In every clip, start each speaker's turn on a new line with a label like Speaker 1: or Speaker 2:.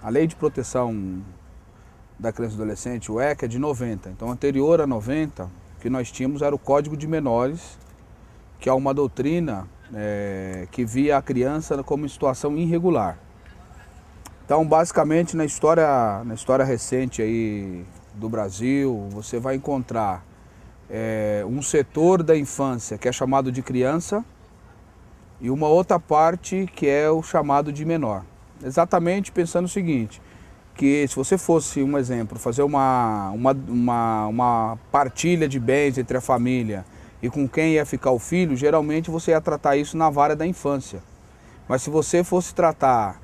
Speaker 1: A Lei de Proteção da Criança e do Adolescente, o ECA, é de 90. Então, anterior a 90, o que nós tínhamos era o Código de Menores, que é uma doutrina que via a criança como situação irregular. Então, basicamente, na história recente aí do Brasil, você vai encontrar um setor da infância que é chamado de criança e uma outra parte que é o chamado de menor. Exatamente pensando o seguinte, que se você fosse, um exemplo, fazer uma partilha de bens entre a família e com quem ia ficar o filho, geralmente você ia tratar isso na vara da infância. Mas se você fosse tratar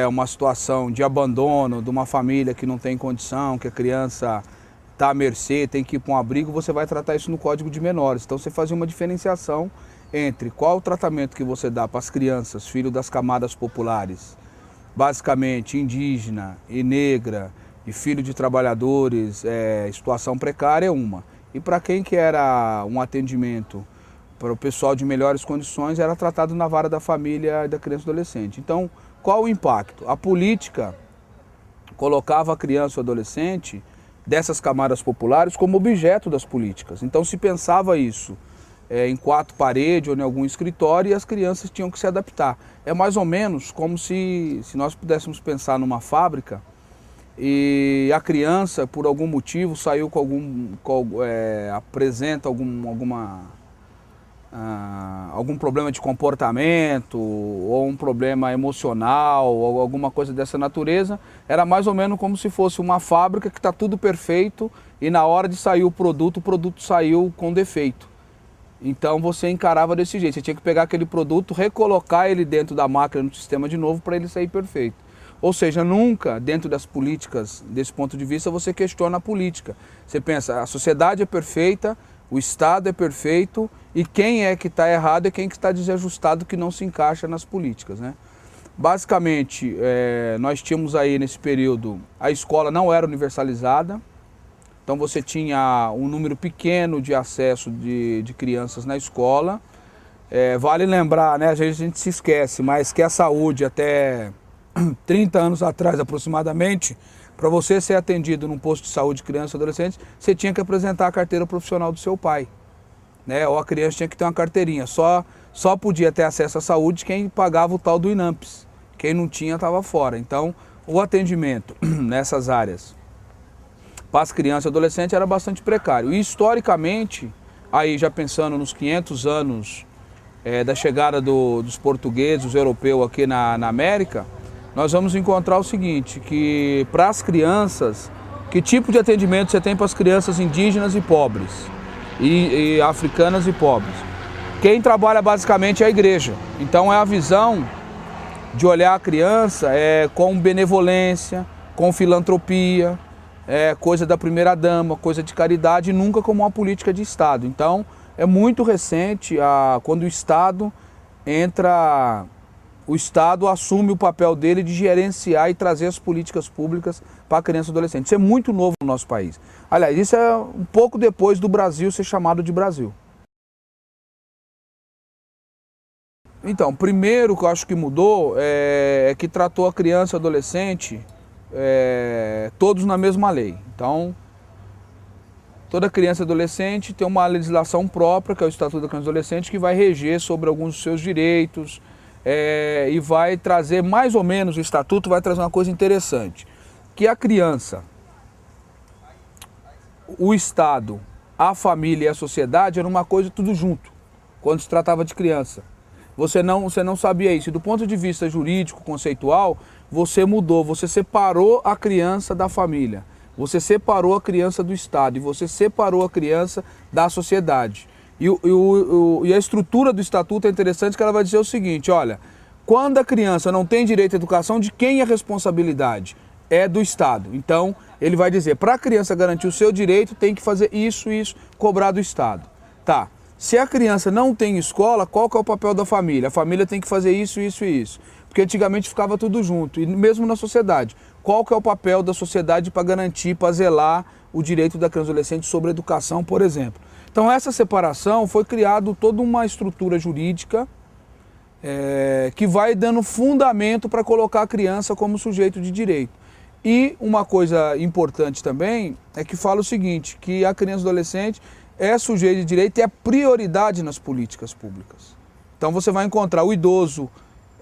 Speaker 1: uma situação de abandono de uma família que não tem condição, que a criança está à mercê, tem que ir para um abrigo, você vai tratar isso no Código de Menores. Então você fazia uma diferenciação entre qual o tratamento que você dá para as crianças, filho das camadas populares, basicamente indígena e negra, e filho de trabalhadores, situação precária é uma. E para quem que era um atendimento para o pessoal de melhores condições, era tratado na vara da família e da criança e adolescente. Então, qual o impacto? A política colocava a criança ou adolescente dessas camadas populares como objeto das políticas. Então se pensava isso em quatro paredes ou em algum escritório e as crianças tinham que se adaptar. É mais ou menos como se nós pudéssemos pensar numa fábrica e a criança, por algum motivo, saiu apresenta algum problema de comportamento ou um problema emocional ou alguma coisa dessa natureza, era mais ou menos como se fosse uma fábrica que está tudo perfeito e na hora de sair o produto saiu com defeito. Então você encarava desse jeito, você tinha que pegar aquele produto, recolocar ele dentro da máquina, no sistema de novo, para ele sair perfeito. Ou seja, nunca, dentro das políticas, desse ponto de vista, você questiona a política. Você pensa, a sociedade é perfeita, o Estado é perfeito e quem é que está errado é quem que está desajustado, que não se encaixa nas políticas, né? Basicamente, nós tínhamos aí nesse período, a escola não era universalizada, então você tinha um número pequeno de acesso de crianças na escola. Vale lembrar, né, às vezes a gente se esquece, mas que a saúde até 30 anos atrás aproximadamente, para você ser atendido num posto de saúde de criança e adolescente, você tinha que apresentar a carteira profissional do seu pai, né? Ou a criança tinha que ter uma carteirinha. Só podia ter acesso à saúde quem pagava o tal do INAMPS. Quem não tinha estava fora. Então, o atendimento nessas áreas para as crianças e adolescentes era bastante precário. E historicamente, aí já pensando nos 500 anos da chegada dos portugueses, dos europeus aqui na América, nós vamos encontrar o seguinte, que para as crianças, que tipo de atendimento você tem para as crianças indígenas e pobres, e africanas e pobres? Quem trabalha basicamente é a igreja. Então é a visão de olhar a criança com benevolência, com filantropia, coisa da primeira dama, coisa de caridade, nunca como uma política de Estado. Então é muito recente quando o Estado assume o papel dele de gerenciar e trazer as políticas públicas para a criança e adolescente. Isso é muito novo no nosso país. Aliás, isso é um pouco depois do Brasil ser chamado de Brasil. Então, primeiro que eu acho que mudou é que tratou a criança e adolescente todos na mesma lei. Então, toda criança e adolescente tem uma legislação própria, que é o Estatuto da Criança e Adolescente, que vai reger sobre alguns dos seus direitos, e vai trazer, mais ou menos, o Estatuto vai trazer uma coisa interessante, que a criança, o Estado, a família e a sociedade eram uma coisa tudo junto, quando se tratava de criança. Você não sabia isso. E do ponto de vista jurídico, conceitual, você mudou, você separou a criança da família, você separou a criança do Estado e você separou a criança da sociedade. E a estrutura do Estatuto é interessante, que ela vai dizer o seguinte, olha, quando a criança não tem direito à educação, de quem é a responsabilidade? É do Estado. Então, ele vai dizer, para a criança garantir o seu direito, tem que fazer isso, cobrar do Estado. Tá. Se a criança não tem escola, qual que é o papel da família? A família tem que fazer isso. Porque antigamente ficava tudo junto, e mesmo na sociedade. Qual que é o papel da sociedade para garantir, para zelar o direito da criança e adolescente sobre a educação, por exemplo? Então essa separação foi criado toda uma estrutura jurídica que vai dando fundamento para colocar a criança como sujeito de direito. E uma coisa importante também é que fala o seguinte, que a criança e adolescente é sujeito de direito e é prioridade nas políticas públicas. Então você vai encontrar o idoso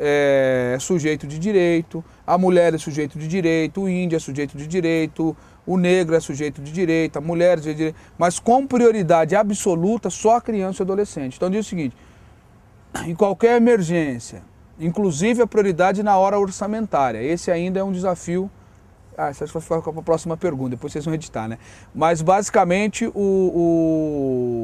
Speaker 1: é sujeito de direito, a mulher é sujeito de direito, o índio é sujeito de direito, o negro é sujeito de direito, a mulher é sujeito de direito, mas com prioridade absoluta só a criança e o adolescente. Então diz o seguinte, em qualquer emergência, inclusive a prioridade na hora orçamentária, esse ainda é um desafio. Isso vai ficar com a próxima pergunta, depois vocês vão editar, né? Mas basicamente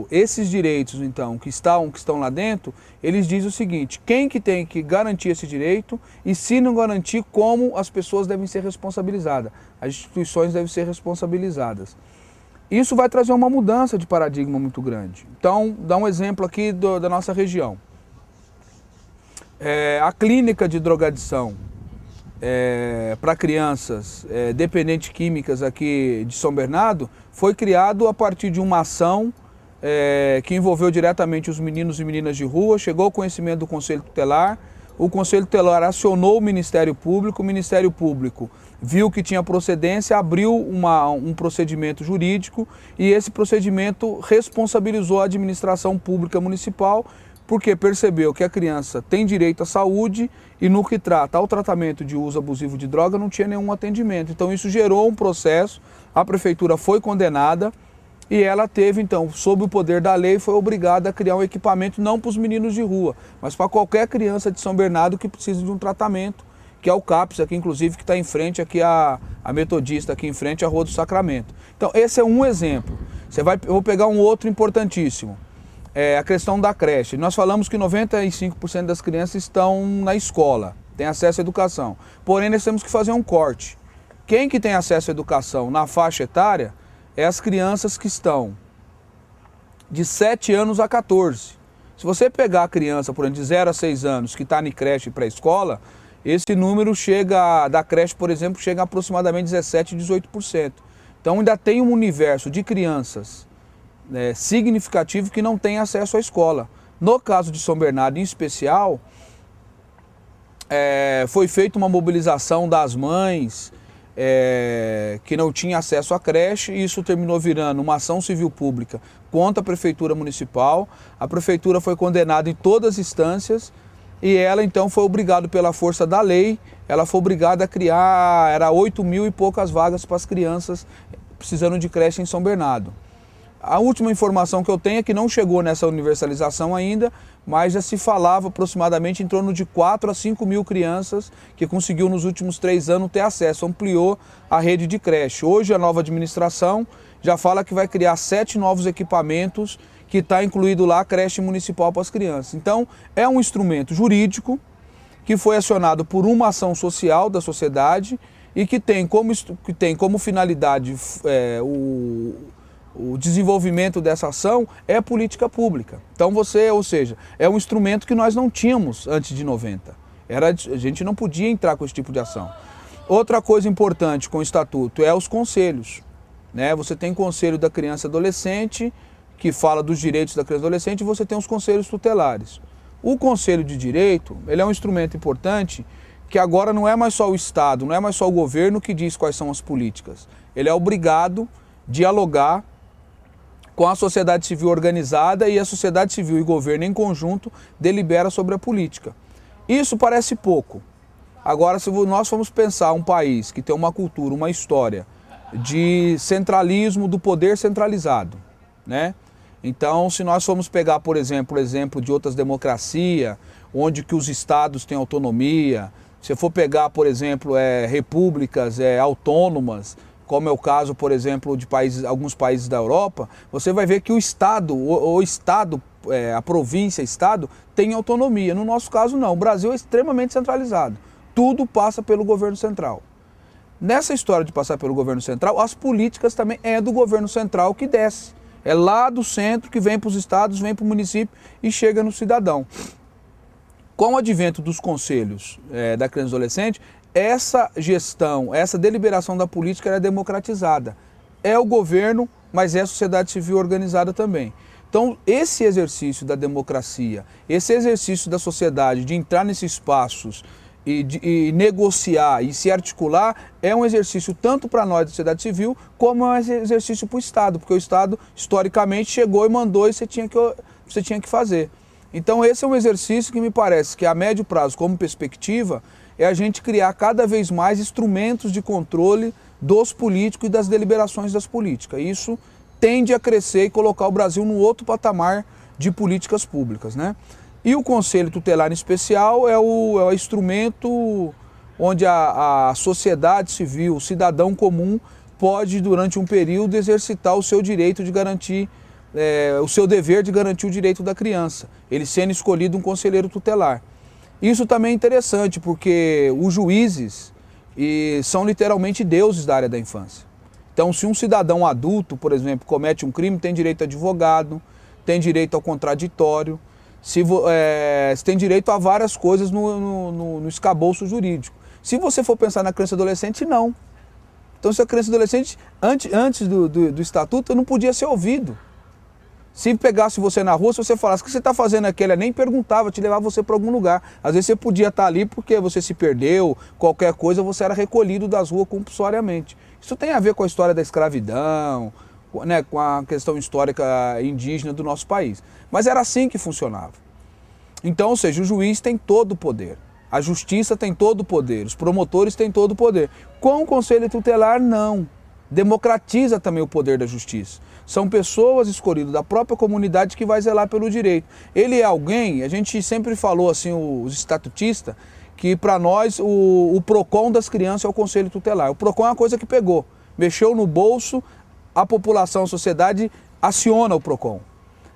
Speaker 1: esses direitos, então, que estão lá dentro, eles dizem o seguinte, quem que tem que garantir esse direito e se não garantir, como as pessoas devem ser responsabilizadas, as instituições devem ser responsabilizadas. Isso vai trazer uma mudança de paradigma muito grande. Então, dá um exemplo aqui da nossa região. A clínica de drogadição para crianças dependentes químicas aqui de São Bernardo foi criado a partir de uma ação que envolveu diretamente os meninos e meninas de rua, chegou ao conhecimento do Conselho Tutelar, o Conselho Tutelar acionou o Ministério Público viu que tinha procedência, abriu um procedimento jurídico e esse procedimento responsabilizou a administração pública municipal porque percebeu que a criança tem direito à saúde e no que trata ao tratamento de uso abusivo de droga não tinha nenhum atendimento. Então isso gerou um processo, a prefeitura foi condenada e ela teve então, sob o poder da lei, foi obrigada a criar um equipamento não para os meninos de rua, mas para qualquer criança de São Bernardo que precisa de um tratamento, que é o CAPS, aqui inclusive que está em frente aqui a Metodista, aqui em frente à Rua do Sacramento. Então esse é um exemplo. Eu vou pegar um outro importantíssimo. A questão da creche. Nós falamos que 95% das crianças estão na escola, têm acesso à educação. Porém, nós temos que fazer um corte. Quem que tem acesso à educação na faixa etária é as crianças que estão de 7 anos a 14. Se você pegar a criança, por exemplo, de 0 a 6 anos que está em creche e pré-escola, esse número da creche, por exemplo, chega a aproximadamente 17, 18%. Então ainda tem um universo de crianças significativo que não tem acesso à escola. No caso de São Bernardo, em especial, foi feita uma mobilização das mães que não tinham acesso à creche e isso terminou virando uma ação civil pública contra a Prefeitura Municipal. A Prefeitura foi condenada em todas as instâncias e ela então foi obrigada pela força da lei, ela foi obrigada a criar, era 8 mil e poucas vagas para as crianças precisando de creche em São Bernardo. A última informação que eu tenho é que não chegou nessa universalização ainda, mas já se falava aproximadamente em torno de 4 a 5 mil crianças que conseguiu nos últimos 3 anos ter acesso, ampliou a rede de creche. Hoje a nova administração já fala que vai criar 7 novos equipamentos que está incluído lá a creche municipal para as crianças. Então é um instrumento jurídico que foi acionado por uma ação social da sociedade e que tem como finalidade o desenvolvimento dessa ação é política pública. Então ou seja, é um instrumento que nós não tínhamos antes de 90. A gente não podia entrar com esse tipo de ação. Outra coisa importante com o estatuto é os conselhos. Você tem conselho da criança e adolescente, que fala dos direitos da criança e adolescente, e você tem os conselhos tutelares. O conselho de direito, ele é um instrumento importante que agora não é mais só o Estado, não é mais só o governo que diz quais são as políticas. Ele é obrigado a dialogar com a sociedade civil organizada e a sociedade civil e governo em conjunto delibera sobre a política. Isso parece pouco. Agora, se nós formos pensar um país que tem uma cultura, uma história de centralismo do poder centralizado, Então, se nós formos pegar, por exemplo, o exemplo de outras democracias, onde que os estados têm autonomia, se for pegar, por exemplo, repúblicas autônomas, como é o caso, por exemplo, de alguns países da Europa, você vai ver que o Estado, a província, Estado, tem autonomia. No nosso caso, não. O Brasil é extremamente centralizado. Tudo passa pelo governo central. Nessa história de passar pelo governo central, as políticas também é do governo central que desce. É lá do centro que vem para os estados, vem para o município e chega no cidadão. Com o advento dos conselhos da criança e adolescente, essa gestão, essa deliberação da política era democratizada. É o governo, mas é a sociedade civil organizada também. Então, esse exercício da democracia, esse exercício da sociedade de entrar nesses espaços e negociar e se articular é um exercício tanto para nós da sociedade civil, como é um exercício para o Estado, porque o Estado historicamente chegou e mandou e você tinha que fazer. Então esse é um exercício que me parece que a médio prazo, como perspectiva, é a gente criar cada vez mais instrumentos de controle dos políticos e das deliberações das políticas. Isso tende a crescer e colocar o Brasil num outro patamar de políticas públicas, né? E o Conselho Tutelar em especial é o instrumento onde a sociedade civil, o cidadão comum, pode durante um período exercitar o seu direito de garantir, o seu dever de garantir o direito da criança, ele sendo escolhido um conselheiro tutelar. Isso também é interessante porque os juízes são literalmente deuses da área da infância. Então se um cidadão adulto, por exemplo, comete um crime, tem direito a advogado, tem direito ao contraditório, você tem direito a várias coisas no escabouço jurídico. Se você for pensar na criança e adolescente, não. Então se a criança e adolescente, antes do estatuto, não podia ser ouvido. Se pegasse você na rua, se você falasse o que você está fazendo aqui, ela nem perguntava, te levava você para algum lugar. Às vezes você podia estar ali porque você se perdeu, qualquer coisa, você era recolhido das ruas compulsoriamente. Isso tem a ver com a história da escravidão, né, com a questão histórica indígena do nosso país. Mas era assim que funcionava. Então, ou seja, o juiz tem todo o poder, a justiça tem todo o poder, os promotores têm todo o poder. Com o Conselho Tutelar, não. Democratiza também o poder da justiça. São pessoas escolhidas da própria comunidade que vai zelar pelo direito. Ele é alguém, a gente sempre falou assim, os estatutistas, que para nós o PROCON das crianças é o Conselho Tutelar. O PROCON é uma coisa que pegou, mexeu no bolso, a população, a sociedade aciona o PROCON.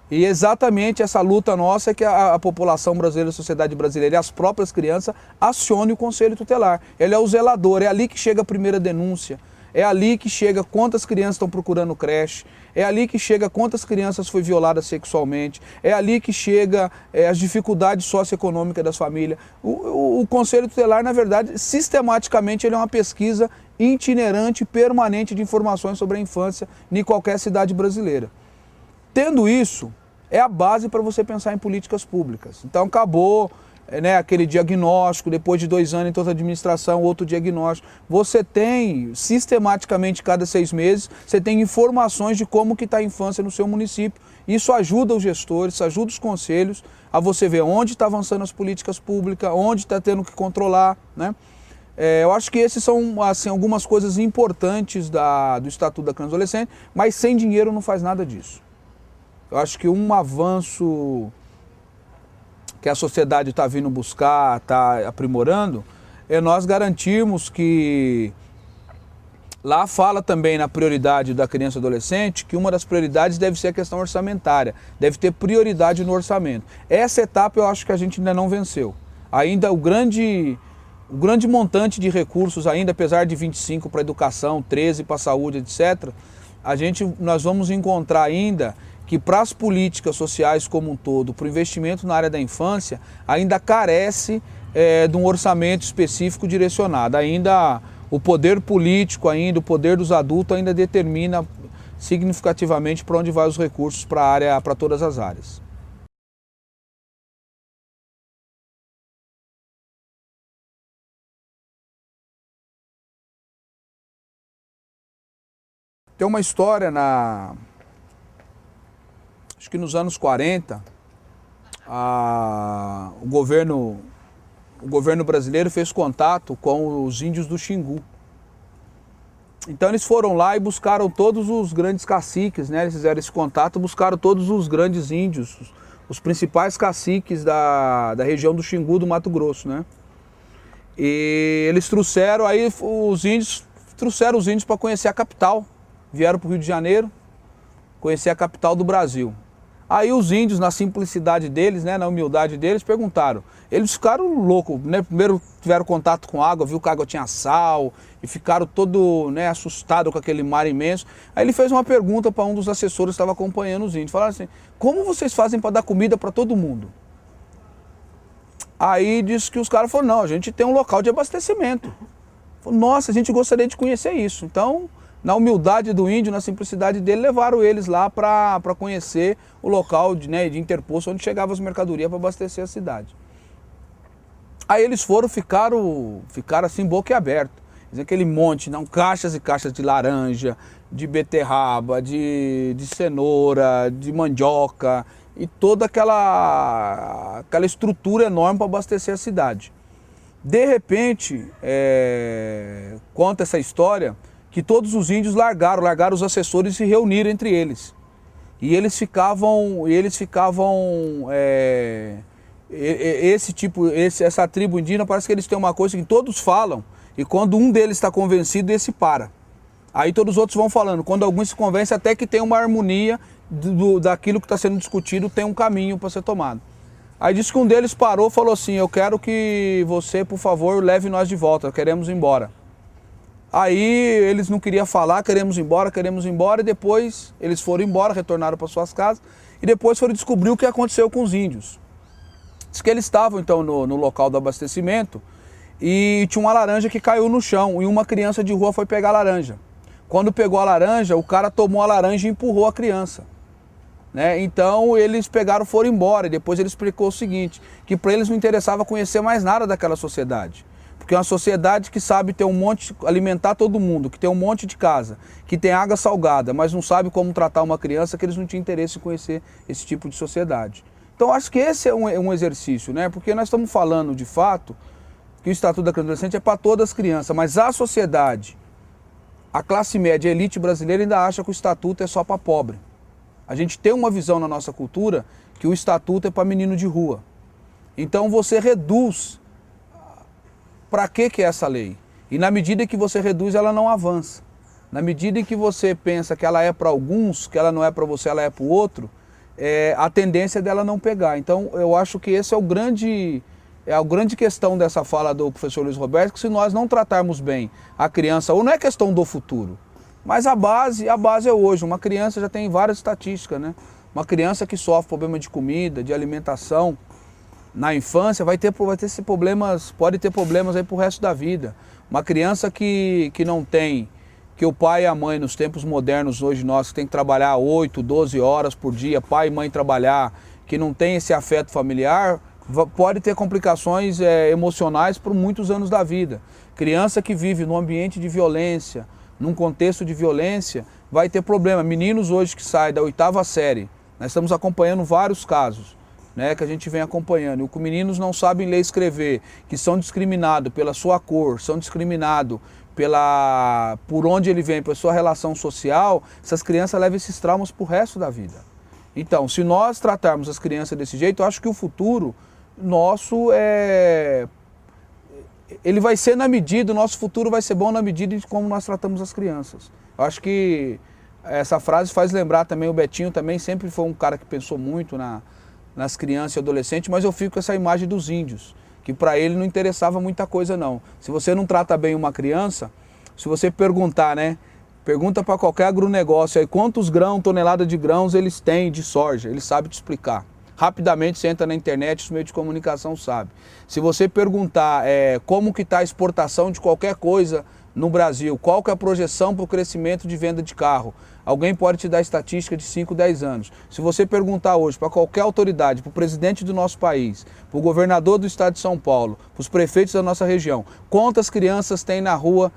Speaker 1: E exatamente essa luta nossa é que a população brasileira, a sociedade brasileira e as próprias crianças acionem o Conselho Tutelar. Ele é o zelador, é ali que chega a primeira denúncia, é ali que chega quantas crianças estão procurando creche, é ali que chega quantas crianças foram violadas sexualmente, é ali que chega as dificuldades socioeconômicas das famílias. O Conselho Tutelar, na verdade, sistematicamente ele é uma pesquisa itinerante, permanente de informações sobre a infância em qualquer cidade brasileira. Tendo isso, é a base para você pensar em políticas públicas. Então acabou aquele diagnóstico, depois de 2 anos em toda a administração, outro diagnóstico. Você tem, sistematicamente, cada 6 meses, você tem informações de como que está a infância no seu município. Isso ajuda os gestores, ajuda os conselhos a você ver onde está avançando as políticas públicas, onde está tendo que controlar, né? Eu acho que esses são assim, algumas coisas importantes do Estatuto da Criança e Adolescente, mas sem dinheiro não faz nada disso. Eu acho que um avanço que a sociedade está vindo buscar, está aprimorando, é nós garantirmos que... Lá fala também na prioridade da criança e adolescente que uma das prioridades deve ser a questão orçamentária, deve ter prioridade no orçamento. Essa etapa eu acho que a gente ainda não venceu. Ainda o grande montante de recursos, ainda apesar de 25 para a educação, 13 para a saúde, etc., nós vamos encontrar ainda que para as políticas sociais como um todo, para o investimento na área da infância, ainda carece de um orçamento específico direcionado. Ainda o poder político, o poder dos adultos ainda determina significativamente para onde vai os recursos para todas as áreas. Tem uma história acho que nos anos 40, o governo brasileiro fez contato com os índios do Xingu. Então eles foram lá e buscaram todos os grandes caciques, né? Eles fizeram esse contato, buscaram todos os grandes índios, os principais caciques da região do Xingu, do Mato Grosso, né? E eles trouxeram, aí os índios para conhecer a capital. Vieram para o Rio de Janeiro, conhecer a capital do Brasil. Aí os índios, na simplicidade deles, né, na humildade deles, perguntaram. Eles ficaram loucos, né? Primeiro tiveram contato com água, viu que a água tinha sal, e ficaram todo, né, assustados com aquele mar imenso. Aí ele fez uma pergunta para um dos assessores que estava acompanhando os índios. Falaram assim, como vocês fazem para dar comida para todo mundo? Aí disse que os caras falaram, não, a gente tem um local de abastecimento. Falei, nossa, a gente gostaria de conhecer isso. Então, na humildade do índio, na simplicidade dele, levaram eles lá para conhecer o local de interposto onde chegavam as mercadorias para abastecer a cidade. Aí eles ficaram assim boquiaberto. Aquele monte, não, caixas e caixas de laranja, de beterraba, de cenoura, de mandioca e toda aquela estrutura enorme para abastecer a cidade. De repente, conta essa história que todos os índios largaram os assessores e se reuniram entre eles. E eles ficavam essa tribo indígena, parece que eles têm uma coisa que todos falam, e quando um deles está convencido, esse para. Aí todos os outros vão falando, quando alguns se convencem, até que tem uma harmonia daquilo que está sendo discutido, tem um caminho para ser tomado. Aí disse que um deles parou e falou assim, eu quero que você, por favor, leve nós de volta, queremos ir embora. Aí eles não queriam falar, queremos ir embora, e depois eles foram embora, retornaram para suas casas, e depois foram descobrir o que aconteceu com os índios. Diz que eles estavam então no local do abastecimento, e tinha uma laranja que caiu no chão, e uma criança de rua foi pegar a laranja. Quando pegou a laranja, o cara tomou a laranja e empurrou a criança. Né? Então eles foram embora, e depois ele explicou o seguinte, que para eles não interessava conhecer mais nada daquela sociedade. Porque é uma sociedade que sabe ter um monte, alimentar todo mundo, que tem um monte de casa, que tem água salgada, mas não sabe como tratar uma criança, que eles não tinham interesse em conhecer esse tipo de sociedade. Então acho que esse é um exercício, né? Porque nós estamos falando de fato que o Estatuto da Criança e Adolescente é para todas as crianças, mas a sociedade, a classe média, a elite brasileira ainda acha que o Estatuto é só para pobre. A gente tem uma visão na nossa cultura que o Estatuto é para menino de rua. Então você reduz. Para que é essa lei? E na medida que você reduz, ela não avança. Na medida em que você pensa que ela é para alguns, que ela não é para você, ela é para o outro, a tendência dela não pegar. Então eu acho que esse é a grande questão dessa fala do professor Luiz Roberto, que se nós não tratarmos bem a criança, ou não é questão do futuro, mas a base é hoje. Uma criança já tem várias estatísticas, né? Uma criança que sofre problema de comida, de alimentação, na infância pode ter problemas aí pro resto da vida. Uma criança que não tem, que o pai e a mãe nos tempos modernos hoje nós, que tem que trabalhar 8, 12 horas por dia, pai e mãe trabalhar, que não tem esse afeto familiar, pode ter complicações emocionais por muitos anos da vida. Criança que vive num ambiente de violência, num contexto de violência, vai ter problema. Meninos hoje que saem da 8ª série, nós estamos acompanhando vários casos, né, que a gente vem acompanhando. E meninos não sabem ler e escrever, que são discriminados pela sua cor, são discriminados por onde ele vem, pela sua relação social, essas crianças levam esses traumas para o resto da vida. Então, se nós tratarmos as crianças desse jeito, eu acho que o futuro nosso ele vai ser o nosso futuro vai ser bom na medida de como nós tratamos as crianças. Eu acho que essa frase faz lembrar também, o Betinho também sempre foi um cara que pensou muito nas crianças e adolescentes, mas eu fico com essa imagem dos índios, que para ele não interessava muita coisa não. Se você não trata bem uma criança, se você perguntar, né? Pergunta para qualquer agronegócio aí quantos grãos, toneladas de grãos eles têm de soja, ele sabe te explicar. Rapidamente você entra na internet, os meios de comunicação sabem. Se você perguntar como que está a exportação de qualquer coisa no Brasil, qual que é a projeção para o crescimento de venda de carro, alguém pode te dar estatística de 5, 10 anos. Se você perguntar hoje para qualquer autoridade, para o presidente do nosso país, para o governador do estado de São Paulo, para os prefeitos da nossa região, quantas crianças tem na rua